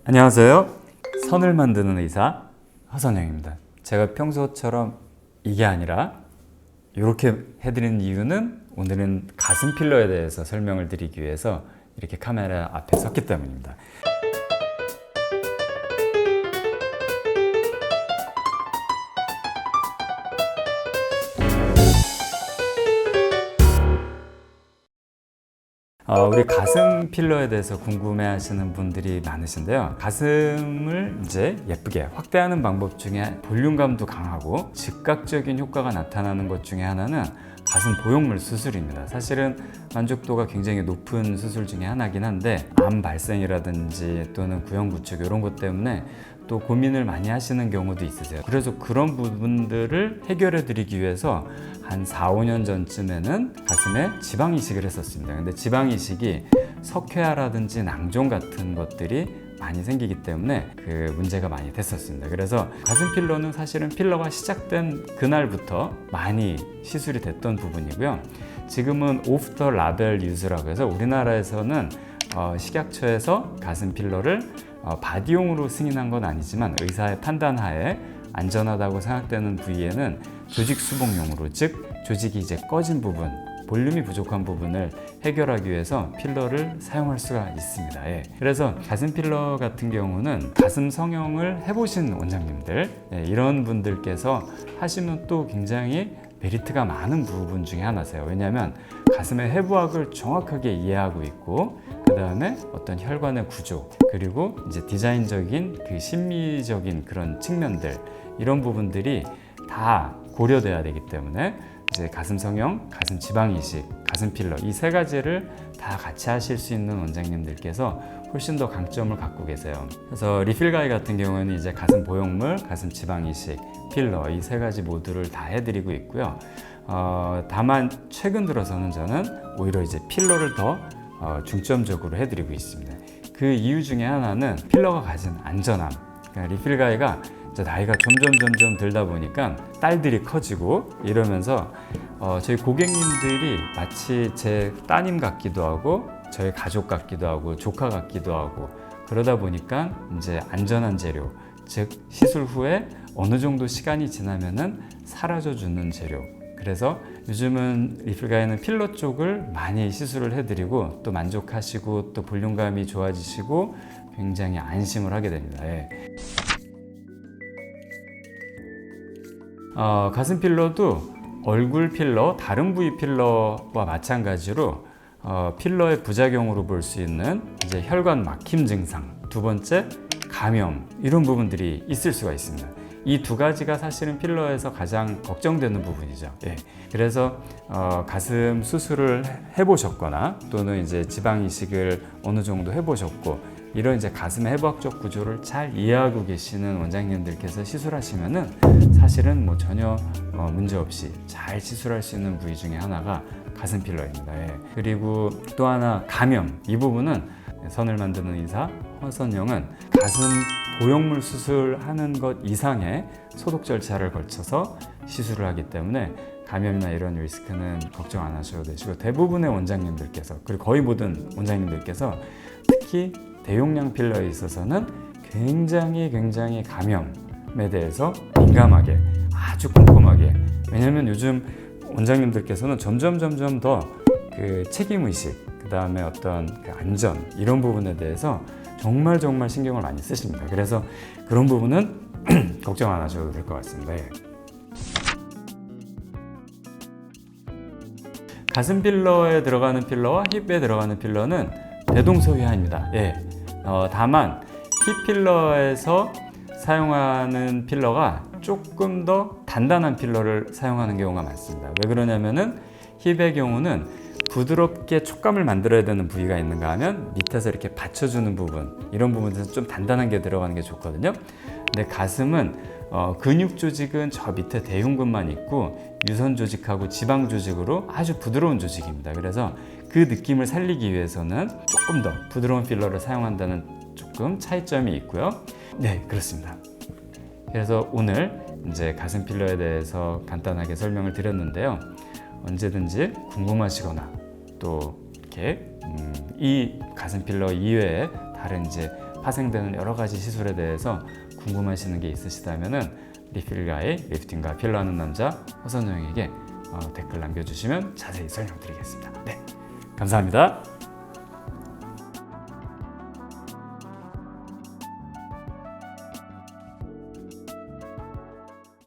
안녕하세요. 선을 만드는 의사 허선영입니다. 제가 평소처럼 이게 아니라 이렇게 해드리는 이유는 오늘은 가슴 필러에 대해서 설명을 드리기 위해서 이렇게 카메라 앞에 섰기 때문입니다. 우리 가슴 필러에 대해서 궁금해 하시는 분들이 많으신데요. 가슴을 이제 예쁘게 확대하는 방법 중에 볼륨감도 강하고 즉각적인 효과가 나타나는 것 중에 하나는 가슴 보형물 수술입니다. 사실은 만족도가 굉장히 높은 수술 중에 하나긴 한데 암 발생이라든지 또는 구형 구축 이런 것 때문에 또 고민을 많이 하시는 경우도 있으세요. 그래서 그런 부분들을 해결해 드리기 위해서 한 4, 5년 전쯤에는 가슴에 지방 이식을 했었습니다. 근데 지방 이식이 석회화라든지 낭종 같은 것들이 많이 생기기 때문에 그 문제가 많이 됐었습니다. 그래서 가슴 필러는 사실은 필러가 시작된 그날부터 많이 시술이 됐던 부분이고요. 지금은 오프 더 라벨 유즈라고 해서 우리나라에서는 식약처에서 가슴 필러를 바디용으로 승인한 건 아니지만 의사의 판단하에 안전하다고 생각되는 부위에는 조직 수복용으로, 즉 조직이 이제 꺼진 부분, 볼륨이 부족한 부분을 해결하기 위해서 필러를 사용할 수가 있습니다. 그래서 가슴 필러 같은 경우는 가슴 성형을 해보신 원장님들, 이런 분들께서 하시면 또 굉장히 메리트가 많은 부분 중에 하나세요. 왜냐하면 가슴의 해부학을 정확하게 이해하고 있고, 그 다음에 어떤 혈관의 구조, 그리고 이제 디자인적인 그 심미적인 그런 측면들, 이런 부분들이 다 고려돼야 되기 때문에 이제 가슴 성형, 가슴 지방 이식, 가슴 필러 이 세 가지를 다 같이 하실 수 있는 원장님들께서 훨씬 더 강점을 갖고 계세요. 그래서 리필가이 같은 경우는 이제 가슴 보형물, 가슴 지방 이식, 필러 이 세 가지 모두를 다 해드리고 있고요. 다만 최근 들어서는 저는 오히려 이제 필러를 더 중점적으로 해드리고 있습니다. 그 이유 중에 하나는 필러가 가진 안전함. 그러니까 리필가이가 이제 나이가 점점 들다 보니까 딸들이 커지고 이러면서 저희 고객님들이 마치 제 따님 같기도 하고 저희 가족 같기도 하고 조카 같기도 하고, 그러다 보니까 이제 안전한 재료, 즉 시술 후에 어느 정도 시간이 지나면은 사라져주는 재료. 그래서 요즘은 리필가이는 필러 쪽을 많이 시술을 해드리고 또 만족하시고 또 볼륨감이 좋아지시고 굉장히 안심을 하게 됩니다. 가슴 필러도 얼굴 필러, 다른 부위 필러와 마찬가지로 필러의 부작용으로 볼 수 있는 이제 혈관 막힘 증상, 두 번째 감염, 이런 부분들이 있을 수가 있습니다. 이 두 가지가 사실은 필러에서 가장 걱정되는 부분이죠. 그래서 가슴 수술을 해보셨거나 또는 이제 지방 이식을 어느 정도 해보셨고 이런 이제 가슴의 해부학적 구조를 잘 이해하고 계시는 원장님들께서 시술하시면은 사실은 뭐 전혀 문제 없이 잘 시술할 수 있는 부위 중에 하나가 가슴 필러입니다. 그리고 또 하나 감염, 이 부분은 선을 만드는 의사 허선영은 가슴 보형물 수술하는 것 이상의 소독 절차를 거쳐서 시술을 하기 때문에 감염이나 이런 리스크는 걱정 안 하셔도 되시고, 대부분의 원장님들께서, 그리고 거의 모든 원장님들께서 특히 대용량 필러에 있어서는 굉장히 감염에 대해서 민감하게, 아주 꼼꼼하게, 왜냐하면 요즘 원장님들께서는 점점 더 그 책임의식, 그 다음에 어떤 그 안전, 이런 부분에 대해서 정말 신경을 많이 쓰십니다. 그래서 그런 부분은 걱정 안 하셔도 될 것 같습니다. 가슴 필러에 들어가는 필러와 힙에 들어가는 필러는 대동소이합니다. 다만 힙 필러에서 사용하는 필러가 조금 더 단단한 필러를 사용하는 경우가 많습니다. 왜 그러냐면은 힙의 경우는 부드럽게 촉감을 만들어야 되는 부위가 있는가 하면 밑에서 이렇게 받쳐주는 부분, 이런 부분에서 좀 단단한 게 들어가는 게 좋거든요. 근데 가슴은 근육 조직은 저 밑에 대흉근만 있고 유선 조직하고 지방 조직으로 아주 부드러운 조직입니다. 그래서 그 느낌을 살리기 위해서는 조금 더 부드러운 필러를 사용한다는 조금 차이점이 있고요. 그렇습니다. 그래서 오늘 이제 가슴 필러에 대해서 간단하게 설명을 드렸는데요. 언제든지 궁금하시거나 또 이렇게 이 가슴 필러 이외에 다른 이제 파생되는 여러 가지 시술에 대해서 궁금하시는 게 있으시다면은 리필가의 리프팅과 필러하는 남자 허선영에게 댓글 남겨주시면 자세히 설명드리겠습니다. 네, 감사합니다.